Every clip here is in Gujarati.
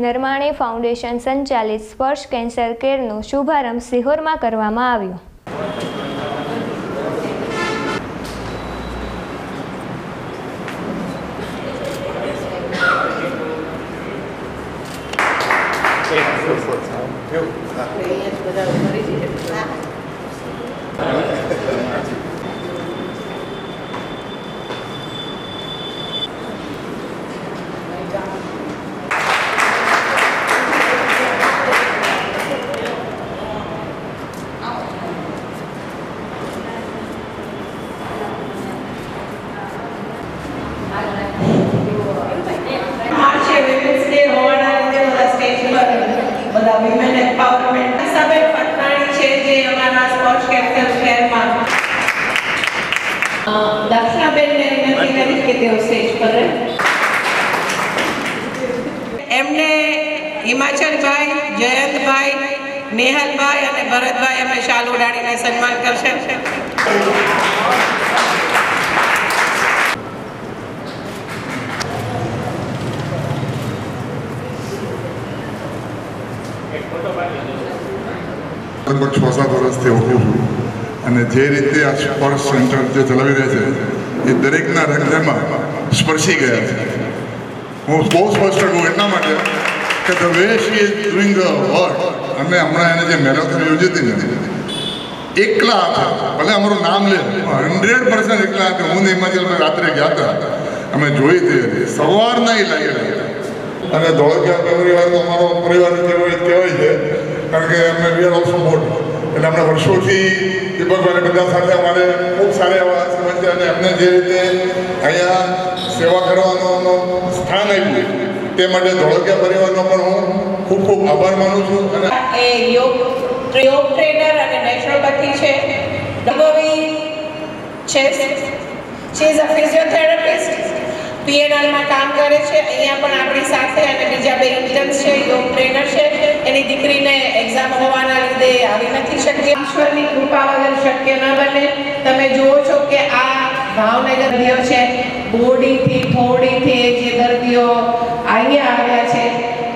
નરમાણે ફાઉન્ડેશન સંચાલિત સ્પર્શ કેન્સર કેરનો શુભારંભ સિહોરમાં કરવામાં આવ્યો. બધા વિમેન એમ્પાવરમેન્ટ હિસાબે પટનાણી છે જે અમારા સ્પર્શ કેન્સર શહેરમાં દક્ષાબેનને વિનંતી કરી કે તેઓ સ્ટેજ પર એમને હિમાચલભાઈ, જયંતભાઈ, નેહલભાઈ અને ભરતભાઈ એમને શાલ ઉડાડીને સન્માન કરશે. લગભગ 6-7 વર્ષથી ઓળખું છું અને જે રીતે આ સ્પર્શ સેન્ટર જે ચલાવી રહ્યા છે એ દરેકના હૃદયમાં સ્પર્શી ગયા છે. હું બહુ સ્પષ્ટ કહું એટલા માટે કે the way she is doing the work. અમે હમણાં એને જે મેરેથોન યોજી હતી નથી એકલા હતા, ભલે અમારું નામ લે 100% એકલા હતા. હું હિમાચલમાં રાત્રે ગયા હતા, અમે જોઈ હતી સવારના એ લાગી અને ધોળકિયા પરિવાર તો અમારો પરિવાર કહેવાય છે કારણ કે અમે વી આર ઓલ્સો બોર્ડ એટલે અમને વર્ષોથી દીપકભાઈ બધા સાથે અમારે ખૂબ સારા એવા સમજ છે અને એમને જે રીતે અહીંયા સેવા કરવાનું સ્થાન આપ્યું તે માટે ધોળકિયા પરિવારનો પણ હું ખૂબ ખૂબ આભાર માનું છું. અને એ યોગ ટ્રેનર અને નેચરોપેથી છે, અનુભવી છે, શી ઇઝ અ ફિઝિયોથેરાપિસ્ટ, પીએનઆરમાં કામ કરે છે. અહીંયા પણ આપણી સાથે અને બીજા બે ઇન્ટર્ન્સ છે, યોગ ટ્રેનર છે. એની દીકરીને એક્ઝામ હોવાના લીધે આવી નથી શકી. ઈશ્વરની કૃપા વગર શક્ય ન બને. તમે જુઓ છો કે આ ભાવનગર દર્દીઓ છે, બોડીથી થોડીથી જે દર્દીઓ અહીંયા આવ્યા છે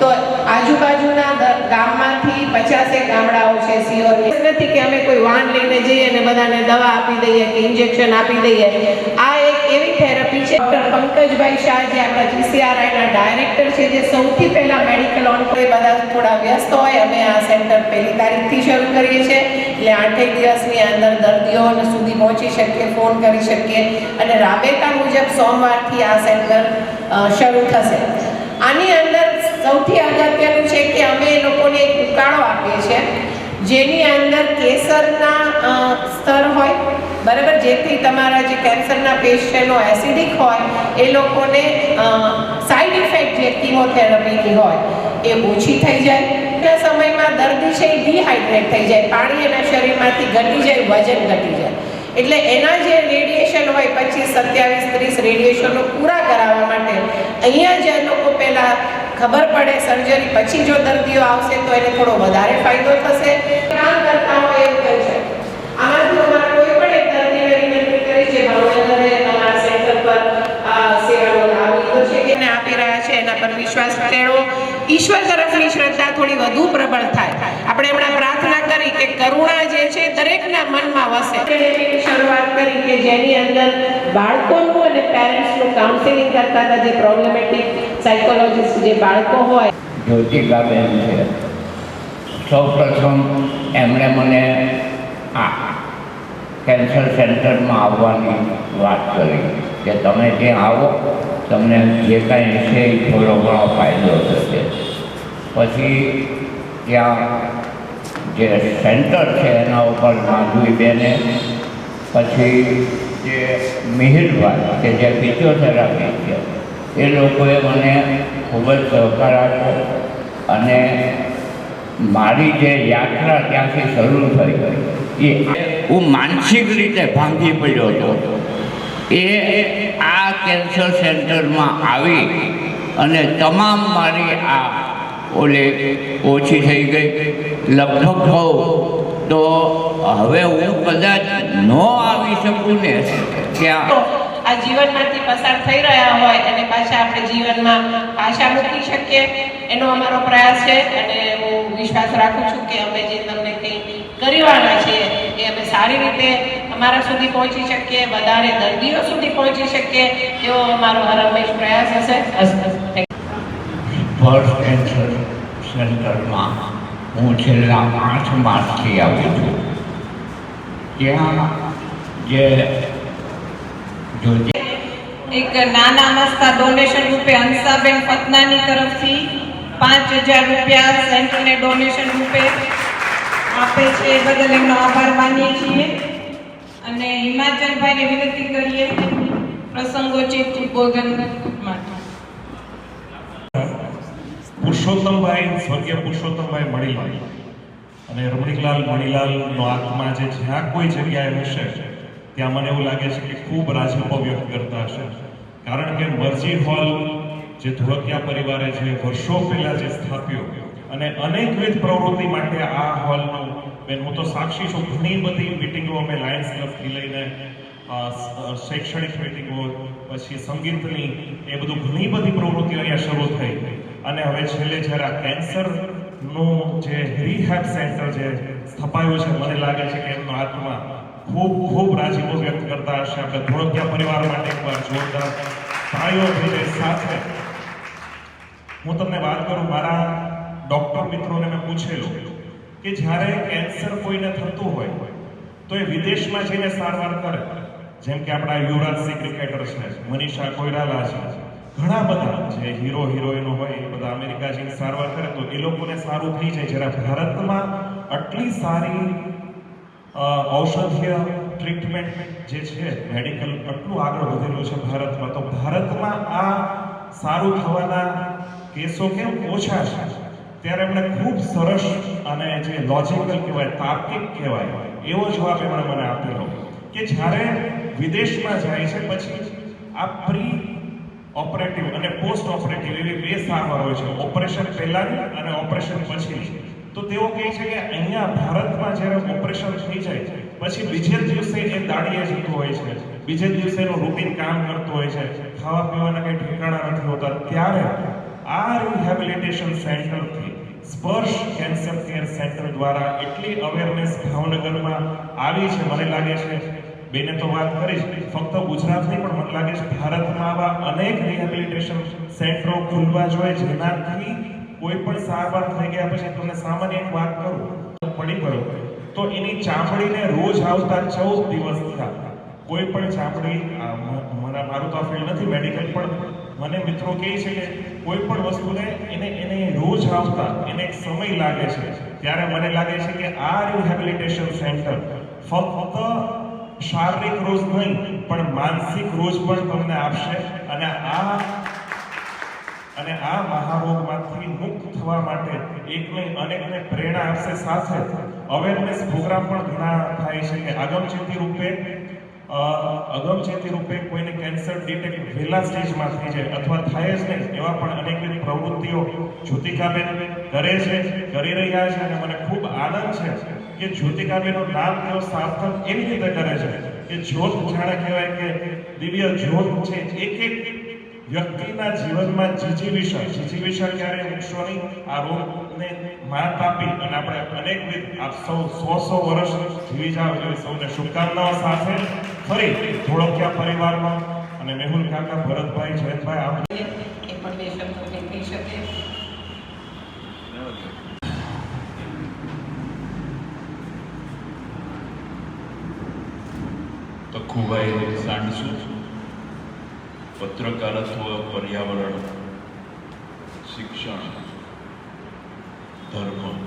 તો આજુબાજુના ગામમાંથી 50 ગામડાઓ છે સિહોરની. નથી કે અમે કોઈ વાન લઈને જઈએ અને બધાને દવા આપી દઈએ કે ઇન્જેક્શન આપી દઈએ. આ એક એવી થેરપી છે. ડૉક્ટર પંકજભાઈ શાહ જે આપણા જીસીઆરઆઈના ડાયરેક્ટર છે, જે સૌથી પહેલા મેડિકલ ઓન બધા થોડા વ્યસ્ત હોય. અમે આ સેન્ટર 1લી તારીખથી શરૂ કરીએ છીએ એટલે 8 દિવસની અંદર દર્દીઓ સુધી પહોંચી શકીએ, ફોન કરી શકીએ અને રાબેતા મુજબ સોમવારથી આ સેન્ટર શરૂ થશે. આની અંદર સૌથી અગત્યનું છે કે અમે લોકોને એક ઉકાળો આપીએ છીએ જેની અંદર કેસરના સ્તર હોય, બરાબર, જેથી તમારા જે કેન્સરના પેશન્ટનો એસિડિક હોય એ લોકોને સાઈડ ઇફેક્ટ જે કીમોથેરાપીની હોય એ ઓછી થઈ જાય. તે સમયમાં દર્દી છે એ ડિહાઇડ્રેટ થઈ જાય, પાણી એના શરીરમાંથી ઘટી જાય, વજન ઘટી જાય. એટલે એના જે રેડિયેશન હોય 25, 27, 30 રેડિયેશનો પૂરા કરાવવા માટે અહીંયા જે લોકો પહેલાં ખબર પડે સર્જરી પછી જો દર્દીઓ આવશે તો એને થોડો વધારે ફાયદો થશે. કામ કરતા હોય એવું કહી શકે. આમાંથી અમારા કોઈ પણ એક દર્દીને વિનંતી કરી છે ભાવનગરે અમારા સેન્ટર પર સેવાનો લાભ લીધો છે કે આપી રહ્યા છે એના પર વિશ્વાસ કેળવો. ઈશ્વર તરફની શ્રદ્ધા થોડી વધુ પ્રબળ થાય. આપણે હમણાં પ્રાર્થના કરી કે કરુણા જે છે દરેકના મનમાં વસે. શરૂઆત કરી કે જેની અંદર બાળકોનું અને પેરેન્ટ્સનું કાઉન્સેલિંગ કરતા હતા, જે પ્રોબ્લેમેટિક સાયકોલોજીસ્ટ જે બાળકો હોય. જ્યોતિકાબેન છે, સૌપ્રથમ એમણે મને આ કેન્સર સેન્ટરમાં આવવાની વાત કરી કે તમે ત્યાં આવો, તમને જે કાંઈ છે એ થોડો ઘણો ફાયદો થશે. પછી ત્યાં જે સેન્ટર છે એના ઉપર માધુરીબેને, પછી જે મિહિરભાઈ કે જે ફિઝિયોથેરાપી છે એ લોકોએ મને ખૂબ જ સહકાર આપ્યો અને મારી જે યાત્રા ત્યાંથી શરૂ થઈ એ હું માનસિક રીતે ભાંગી પડ્યો હતો. એ આ કેન્સર સેન્ટરમાં આવી અને તમામ મારી આ ઓછી થઈ ગઈ. લગભગ કહું તો હવે હું કદાચ ન આવી શકું ને ત્યાં આ જીવનમાંથી પસાર થઈ રહ્યા હોય અને પાછા આપણે જીવનમાં પાછા મૂકી શકીએ એનો અમારો પ્રયાસ છે. અને હું વિશ્વાસ રાખું છું કે અમે જે તમને કંઈ કરવાના છીએ એ અમે સારી રીતે અમારા સુધી પહોંચી શકીએ, વધારે દર્દીઓ સુધી પહોંચી શકીએ એવો અમારો હરમેશ પ્રયાસ હશે. સ્પર્શ કેન્સર સેન્ટરમાં હું છેલ્લા 8 માસથી આવું છું. ત્યાં જે એક નાના મસ્તા ડોનેશન રૂપે હંસાબેન પતનાની તરફથી 5000 રૂપિયા સેન્ટરને ડોનેશન રૂપે આપે છે. એ બદલ એમનો આભાર માનીએ છીએ અને હિમાચલભાઈને વિનંતી કરીએ પ્રસંગોચિત ઉદ્બોધન માટે. પુરુષોત્તમભાઈ, સ્વર્ગીય પુરુષોત્તમભાઈ મણીલાલ અને રમણીકલાલ મણીલાલનો આત્મા જે જ્યાં કોઈ જગ્યાએ હશે ત્યાં મને એવું લાગે છે કે ખૂબ રાજીપો વ્યક્ત કરતા હશે. કારણ કે મરજી હોલ જે ધોળકિયા પરિવારે જે વર્ષો પહેલા જે સ્થાપ્યો અને અનેકવિધ પ્રવૃત્તિ માટે આ હોલનું બેન હું તો સાક્ષી છું. ઘણી બધી મિટિંગો અમે લાયન્સ ક્લબથી લઈને શૈક્ષણિક મિટિંગો, પછી સંગીતની, એ બધું ઘણી બધી પ્રવૃત્તિઓ અહીંયા શરૂ થઈ. અને હવે છેલ્લે જ્યારે આ કેન્સરનું જે રિહેબ સેન્ટર જે સ્થપાયું છે, મને લાગે છે કે એમનો આત્મા ખૂબ ખૂબ રાજીપો વ્યક્ત કરતા હશે. આપણે ધોળકિયા પરિવાર માટે એકવાર જોરદાર તાળીઓ થઈ જાય. સાથે હું તમને વાત કરું, મારા ડોક્ટર મિત્રોને મેં પૂછેલું કે જ્યારે કેન્સર કોઈને થતું હોય તો એ વિદેશમાં જઈને સારવાર કરે. જેમ કે આપણા યુવરાજસિંહ ક્રિકેટર છે, મનીષા કોઈરાલા છે, ઘણા બધા જે હીરો હિરોઈનો હોય એ બધા અમેરિકા જઈને સારવાર કરે તો એ લોકોને સારું થઈ જાય. જ્યારે ભારતમાં આટલી સારી ઔષધીય ટ્રીટમેન્ટ જે છે, મેડિકલ આટલું આગળ વધેલું છે ભારતમાં, તો ભારતમાં આ સારું થવાના કેસો કેમ ઓછા છે? ત્યારે એમણે ખૂબ સરસ અને જે લોજિકલ કહેવાય, તાર્કિક કહેવાય એવો જવાબ એમણે મને આપેલો કે જ્યારે વિદેશમાં જાય છે પછી આ પ્રી ઓપરેટિવ અને પોસ્ટ ઓપરેટિવ એવી બે સારવાર હોય છે, ઓપરેશન પહેલાની અને ઓપરેશન પછીની. તો તેઓ કહે છે કે અહીંયા ભારતમાં જ્યારે ઓપરેશન થઈ જાય પછી બીજે દિવસે એ દાડીએ જતું હોય છે, બીજે દિવસે એનું રૂટીન કામ કરતું હોય છે, ખાવા પીવાના કંઈ ઠેકાણા નથી હોતા. ત્યારે આ રિહેબિલિટેશન સેન્ટરથી, સ્પર્શ કેન્સર કેર સેન્ટર દ્વારા એટલી અવેરનેસ ભાવનગરમાં આવી છે. મને લાગે છે બેને તો વાત કરી, ફક્ત ગુજરાત નહીં પણ મને લાગે છે ભારતમાં આવા અનેક રિહેબિલિટેશન સેન્ટરો ખુલવા જોઈએ જેનાથી કોઈ પણ સારવાર થઈ ગયા પછી તમને સામાન્ય એક વાત કરું, પડી ગયો તો એની ચામડીને રોજ આવતા 14 દિવસ થયા. કોઈ પણ ચામડી, મારું તો આ ફિલ્ડ નથી મેડિકલ, પણ મને મિત્રો કહે છે કે કોઈ પણ વસ્તુને એને રોજ આવતા એને એક સમય લાગે છે. ત્યારે મને લાગે છે કે આ રિહેબિલિટેશન સેન્ટર ફક્ત શારીરિક રોજ નહીં પણ માનસિક રોજ પણ તમને આપશે અને આ મહારોગમાંથી મુક્ત થવા માટે એક નહીં અનેકને પ્રેરણા આપશે. સાથે અવેરનેસ પ્રોગ્રામ પણ ઘણા થાય છે કે અગમચેતી રૂપે કોઈને કેન્સર ડિટેક્ટ વહેલા સ્ટેજમાં થઈ જાય અથવા થાય જ નહીં એવા પણ અનેકવિધ પ્રવૃત્તિઓ જ્યોતિકાબેન કરે છે, કરી રહ્યા છે. અને મને ખૂબ આનંદ છે કે જ્યોતિકાબેનનું નામ તેઓ સાર્થક એવી રીતે કરે છે કે જ્યોત જાણે કહેવાય કે દિવ્ય જ્યોત છે. એક એક વ્યક્તિના જીવનમાં જીજીવિષા ક્યારે મૂકશો નહીં. આ રોગને માત આપી અને આપણે અનેકવિધ આપ સૌ 100 વર્ષ જીવી જાવ એવી સૌને શુભકામનાઓ સાથે ફરી ધોળકિયા પરિવારમાં અને મેહુલ કાકા, ભરતભાઈ, જયંતભાઈ આપ એ પણ બે શબ્દો કહી શકે. તખુભાઈ સાંડસુ, પત્રકારત્વ, પર્યાવરણ, શિક્ષણ, ધર્મ,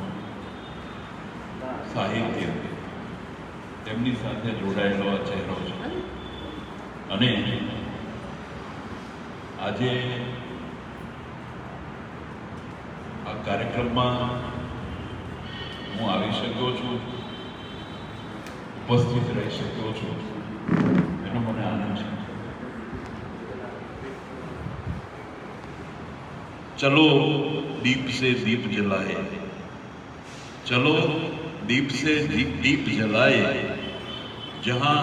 સાહિત્ય, તેમની સાથે જોડાયેલો આ ચહેરો છે. અને આજે આ કાર્યક્રમમાં હું આવી શક્યો છું, ઉપસ્થિત રહી શક્યો છું, એનો મને આનંદ છે. चलो दीप से दीप जलाए, चलो दीप से दीप जलाए, जहां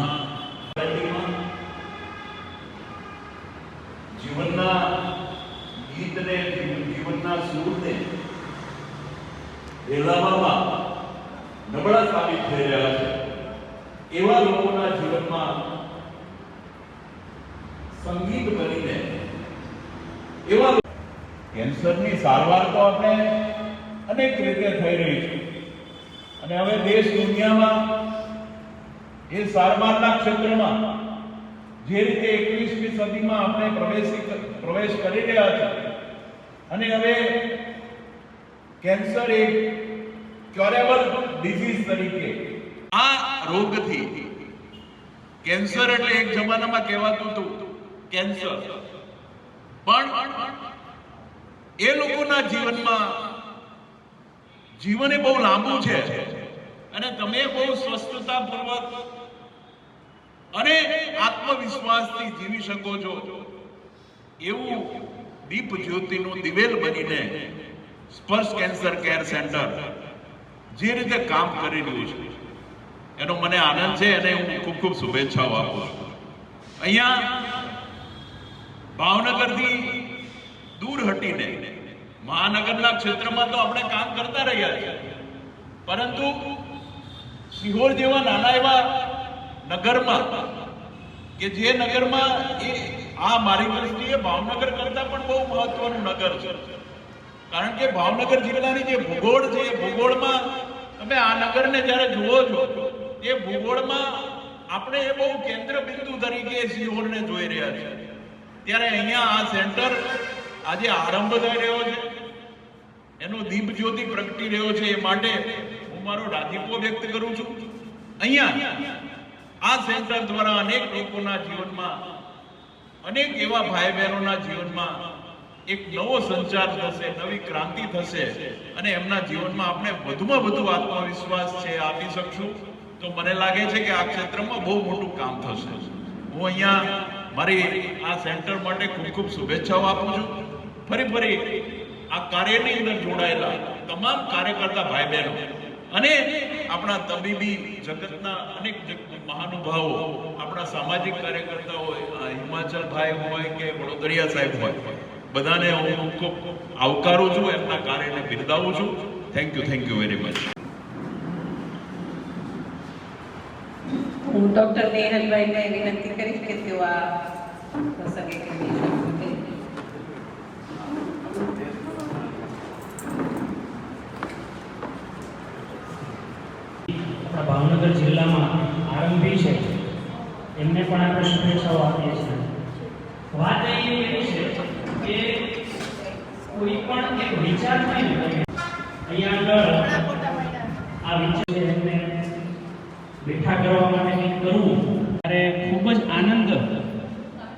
જિલ્લામાં નબળા સાબિત થઈ રહ્યા છે એવા લોકોના જીવનમાં સંગીત બનીને એવા કેન્સરની સારવાર તો આપણે અનેક રીતે થઈ રહી છે અને હવે દેશ દુનિયામાં એ સારવારના ક્ષેત્રમાં જે રીતે 21મી સદીમાં આપણે પ્રવેશ કરી રહ્યા છે અને હવે કેન્સર એક ક્યોરેબલ ડિઝીઝ તરીકે આ રોગથી કેન્સર એટલે એક જમાનામાં કહેવાતું હતું કેન્સર, પણ એ લોકોના જીવનમાં જીવન એ બહુ લાંબુ છે અને તમે બહુ સ્વસ્થતાપૂર્વક અને આત્મવિશ્વાસથી જીવી શકો છો એવું દીપ જ્યોતિનું દિવેલ બનીને સ્પર્શ કેન્સર કેર સેન્ટર જે રીતે કામ કરી રહ્યું છે એનો મને આનંદ છે અને હું ખૂબ ખૂબ શુભેચ્છાઓ આપું છું. અહીંયા ભાવનગરથી દૂર હટીને મહાનગરના ક્ષેત્રમાં તો આપણે કામ કરતા રહ્યા છીએ, પરંતુ સિહોર જેવા નાના એવા નગરમાં કે જે નગરમાં એ આ મારી દ્રષ્ટિએ ભાવનગર કરતા પણ બહુ મહત્વનું નગર છે, કારણ કે ભાવનગર જિલ્લાની જે ભૂગોળ છે એ ભૂગોળમાં તમે આ નગરને જ્યારે જુઓ છો એ ભૂગોળમાં આપણે એ બહુ કેન્દ્ર બિંદુ તરીકે સિહોરને જોઈ રહ્યા છીએ. ત્યારે અહીંયા આ સેન્ટર આજે આરંભ થઈ રહ્યો છે, એનો દીપ જ્યોતિ પ્રગટી રહ્યો છે, એ માટે હું મારો રાજીપો વ્યક્ત કરું છું. અહીંયા આ સેન્ટર દ્વારા અનેક લોકોના જીવનમાં, અનેક એવા ભાઈ બહેનોના જીવનમાં એક નવો સંચાર થશે, નવી ક્રાંતિ થશે અને એમના જીવનમાં આપણે વધુમાં વધુ આત્મવિશ્વાસ છે આપી શકશું. તો મને લાગે છે કે આ ક્ષેત્રમાં બહુ મોટું કામ થશે. હું અહીંયા મારી આ સેન્ટર માટે ખૂબ ખૂબ શુભેચ્છાઓ આપું છું. ફરી આ કાર્યની અંદર જોડાયેલા તમામ કાર્યકર્તા ભાઈ બહેનો અને આપણા તબીબી જગતના અનેક મહાનુભાવો, આપણા સામાજિક કાર્યકર્તા હોય, હિમાચલ ભાઈ હોય કે વડોદરિયા સાહેબ હોય, બધાને હું ખૂબ આવકારું છું, એમના કાર્યને બિરદાવું છું. Thank you very much. હું ડૉક્ટર નેહલભાઈને વિનંતી કરીશ કે તેઓ આ પ્રસંગે કહી શકે. ભાવનગર જિલ્લામાં આરંભી છે એમને પણ આપણે શુભેચ્છાઓ આપીએ છીએ. વાત એવી છે કે કોઈ પણ એક વિચાર હોય ને અહીંયા આગળ આ વિચાર એમને બેઠા કરવા માટે કંઈક કરવું ત્યારે ખૂબ જ આનંદ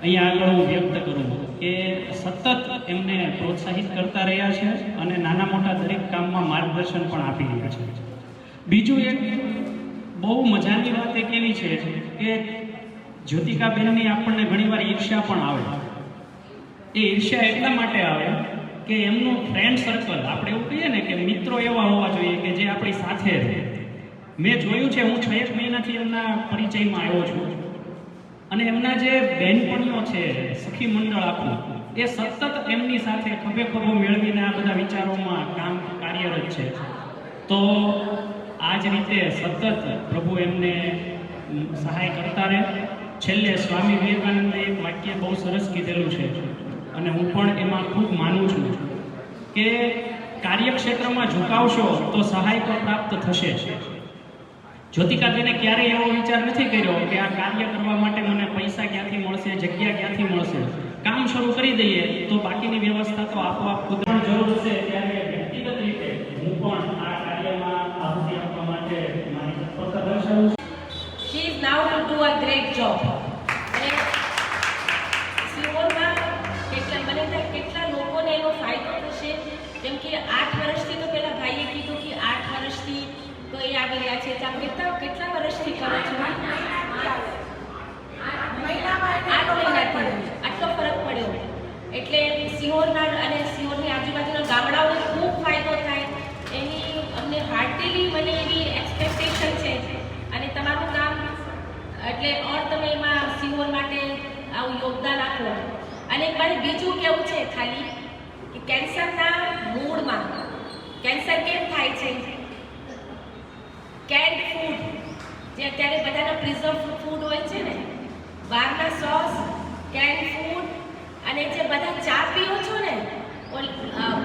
અહીંયા આગળ હું વ્યક્ત કરું કે સતત એમને પ્રોત્સાહિત કરતા રહ્યા છે અને નાના મોટા દરેક કામમાં માર્ગદર્શન પણ આપી રહ્યા છે. બીજું એક બહુ મજાની વાત એક એવી છે કે જ્યોતિકાબેનની આપણને ઘણીવાર ઈર્ષ્યા પણ આવે. એ ઈર્ષ્યા એટલા માટે આવે કે એમનું ફ્રેન્ડ સર્કલ, આપણે એવું કહીએ ને કે મિત્રો એવા હોવા જોઈએ કે જે આપણી સાથે રહે. મેં જોયું છે, હું 6 મહિનાથી એમના પરિચયમાં આવ્યો છું અને એમના જે બહેનપણીઓ છે, સખી મંડળ આખું, એ સતત એમની સાથે ખભે ખભો મેળવીને આ બધા વિચારોમાં કાર્યરત છે. તો આ જ રીતે સતત પ્રભુ એમને સહાય કરતા રહે. છેલ્લે સ્વામી વિવેકાનંદે એક વાક્ય બહુ સરસ કીધેલું છે અને હું પણ એમાં ખૂબ માનું છું કે કાર્યક્ષેત્રમાં ઝુકાવશો તો સહાય તો પ્રાપ્ત થશે. જ્યોતિકાબેને ક્યારેય એવો વિચાર નથી કર્યો કે આ કાર્ય કરવા માટે મને પૈસા ક્યાંથી મળશે, જગ્યા ક્યાંથી મળશે. કામ શરૂ કરી દઈએ તો બાકીની વ્યવસ્થા તો આપોઆપ કુદરત જરૂર હશે. ત્યારે વ્યક્તિગત રીતે હું પણ આ કાર્યમાં આહુતિ આપવા માટે મારી તત્પરતા દર્શાવું છું. She is now to do a great job. સિહોરમાં કેટલા લોકોને એનો ફાયદો થશે, જેમ કે 8 વર્ષથી તો પેલા ભાઈએ કીધું કે 8 વર્ષથી તો એ આવી રહ્યા છે. કેટલા વર્ષથી કરો છો? 8 મહિનાથી આટલો ફરક પડ્યો. એટલે સિહોરના અને સિહોરની આજુબાજુના ગામડાઓને ખૂબ ફાયદો થાય એની અમને હાર્ટીલી મને એવી એક્સપેક્ટેશન છે. અને તમારું કામ એટલે તમે એમાં સિહોર માટે આવું યોગદાન આપો. અને મારે બીજું કેવું છે ખાલી કે કેન્સરના મૂળમાં કેન્સર કેમ થાય છે, કેન્ડ ફૂડ જે અત્યારે બધાના પ્રિઝર્વ ફૂડ હોય છે ને, બહારના સોસ, કેન્ડ ફૂડ, અને જે બધા ચા પીઓ છો ને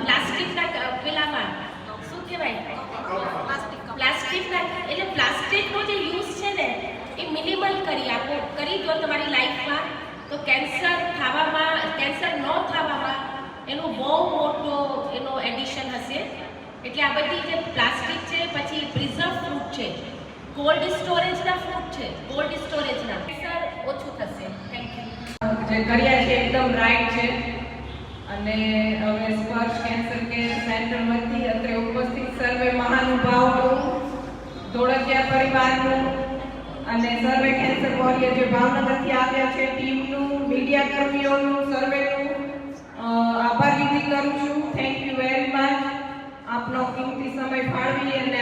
પ્લાસ્ટિકના પેલામાં શું કહેવાય, પ્લાસ્ટિકના, એટલે પ્લાસ્ટિકનો જે યુઝ છે ને એ મિનિમલ કરી દો તમારી લાઈફમાં, તો કેન્સર ન થવામાં એનો બહુ મોટો એનો એડિશન હશે. એટલે આ બધી જે પ્લાસ્ટિક છે, પછી પ્રિઝર્વ ફૂડ છે, કોલ્ડ સ્ટોરેજના ફૂડ છે, કોલ્ડ સ્ટોરેજના કેન્સર ઓછું થશે. Thank you. જે કર્યા છે એકદમ રાઈટ છે. અને હવે સ્પર્શ કેન્સર કેર સેન્ટરમાંથી અત્રે ઉપસ્થિત સર્વે મહાનુભાવોનું, ધોળકિયા પરિવારનું અને સર્વે કેન્સર વોરિયર જે ભાવનગરથી આવ્યા છે ટીમનું, મીડિયા કર્મીઓનું, સર્વેનું આભાર વિધિ કરું છું. Thank you very much. આપનો કિંમતી સમય ફાળવી અને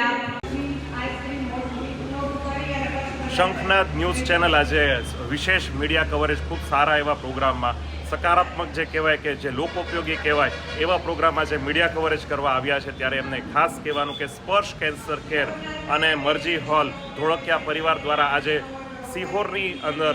શંખનાદ ન્યૂઝ ચેનલ આજે વિશેષ મીડિયા કવરેજ ખૂબ સારા એવા પ્રોગ્રામમાં સકારાત્મક જે કહેવાય કે જે લોકોપયોગી કહેવાય એવા પ્રોગ્રામ આજે મીડિયા કવરેજ કરવા આવ્યા છે. ત્યારે એમને ખાસ કહેવાનું કે સ્પર્શ કેન્સર કેર અને મરજી હોલ ધોળકિયા પરિવાર દ્વારા આજે સિહોરની અંદર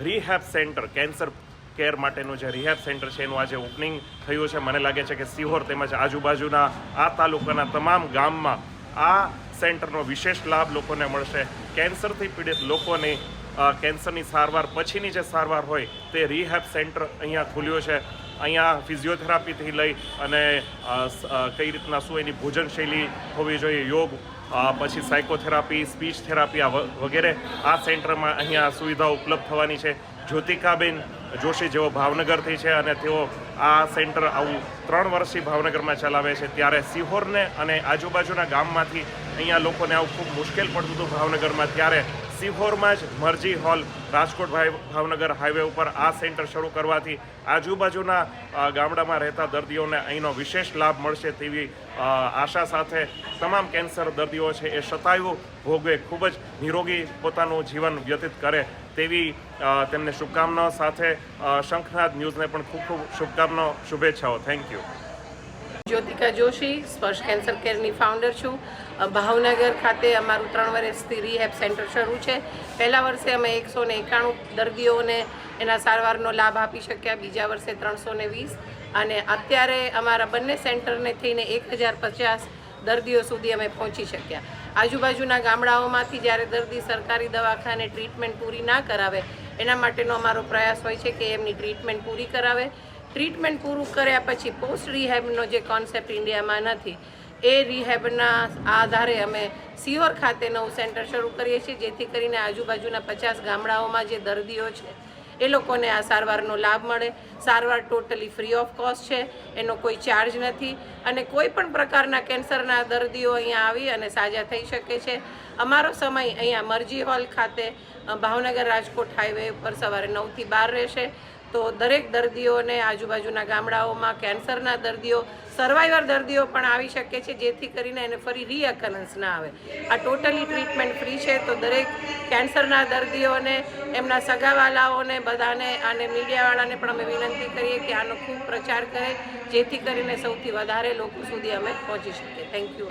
રિહેબ સેન્ટર, કેન્સર કેર માટેનું જે રિહેબ સેન્ટર છે એનું આજે ઓપનિંગ થયું છે. મને લાગે છે કે સિહોર તેમજ આજુબાજુના આ તાલુકાના તમામ ગામમાં આ સેન્ટરનો વિશેષ લાભ લોકોને મળશે. કેન્સરથી પીડિત લોકોની કેન્સરની સારવાર પછીની જે સારવાર હોય તે રિહેબ સેન્ટર અહીંયા ખુલ્યો છે. અહીંયા ફિઝિયોથેરાપીથી લઈ અને કઈ રીતના શું એની ભોજનશૈલી હોવી જોઈએ, યોગ, પછી સાયકોથેરાપી, સ્પીચ થેરાપી વગેરે આ સેન્ટરમાં અહીંયા સુવિધાઓ ઉપલબ્ધ થવાની છે. જ્યોતિકાબેન જોશી જેઓ ભાવનગરથી છે અને તેઓ આ સેન્ટર આવું 3 વર્ષથી ભાવનગરમાં ચલાવે છે. ત્યારે સિહોરને અને આજુબાજુના ગામમાંથી અહીંયા લોકોને આવું ખૂબ મુશ્કેલ પડતું હતું ભાવનગરમાં, ત્યારે સિહોરમાં જ મરજી હોલ રાજકોટ ભાવનગર હાઈવે ઉપર આ સેન્ટર શરૂ કરવાથી આજુબાજુના ગામડામાં રહેતા દર્દીઓને અહીંનો વિશેષ લાભ મળશે તેવી આશા સાથે તમામ કેન્સર દર્દીઓ છે એ શતાયુ ભોગવે, ખૂબ જ નિરોગી પોતાનું જીવન વ્યતીત કરે તેવી તેમને શુભકામનાઓ સાથે શંખનાદ ન્યૂઝને પણ ખૂબ ખૂબ શુભકામનાઓ, શુભેચ્છાઓ. Thank you. જ્યોતિકા જોશી, સ્પર્શ કેન્સર કેરની ફાઉન્ડર છું. ભાવનગર ખાતે અમારું 3 વર્ષથી રિહેબ સેન્ટર શરૂ છે. પહેલા વર્ષે અમે 191 દર્દીઓને એના સારવારનો લાભ આપી શક્યા, બીજા વર્ષે 320, અને અત્યારે અમારા બંને સેન્ટરને થઈને 1050 દર્દીઓ સુધી અમે પહોંચી શક્યા. આજુબાજુના ગામડાઓમાંથી જ્યારે દર્દી સરકારી દવાખાને ટ્રીટમેન્ટ પૂરી ના કરાવે એના માટેનો અમારો પ્રયાસ હોય છે કે એમની ટ્રીટમેન્ટ પૂરી કરાવે. ટ્રીટમેન્ટ પૂરું કર્યા પછી પોસ્ટ રિહેબનો જે કોન્સેપ્ટ ઇન્ડિયામાં નથી, એ રિહેબના આધારે અમે સિહોર ખાતે નવું સેન્ટર શરૂ કરીએ છીએ, જેથી કરીને આજુબાજુના 50 ગામડાઓમાં જે દર્દીઓ છે એ લોકોને આ સારવારનો લાભ મળે. સારવાર ટોટલી ફ્રી ઓફ કોસ્ટ છે, એનો કોઈ ચાર્જ નથી, અને કોઈ પણ પ્રકારના કેન્સરના દર્દીઓ અહીંયા આવી અને સાજા થઈ શકે છે. અમારો સમય અહીંયા મરજી હોલ ખાતે ભાવનગર રાજકોટ હાઈવે પર સવારે 9 થી 12 રહેશે. તો દરેક દર્દીઓને આજુબાજુના ગામડાઓમાં કેન્સરના દર્દીઓ, સર્વાઈવર દર્દીઓ પણ આવી શકે છે, જેથી કરીને એને ફરી રીઅકરન્સ ના આવે. આ ટોટલી ટ્રીટમેન્ટ ફ્રી છે. તો દરેક કેન્સરના દર્દીઓને, એમના સગાવાલાઓને, બધાને, અને મીડિયાવાળાને પણ અમે વિનંતી કરીએ કે આનો ખૂબ પ્રચાર કરે, જેથી કરીને સૌથી વધારે લોકો સુધી અમે પહોંચી શકીએ. Thank you.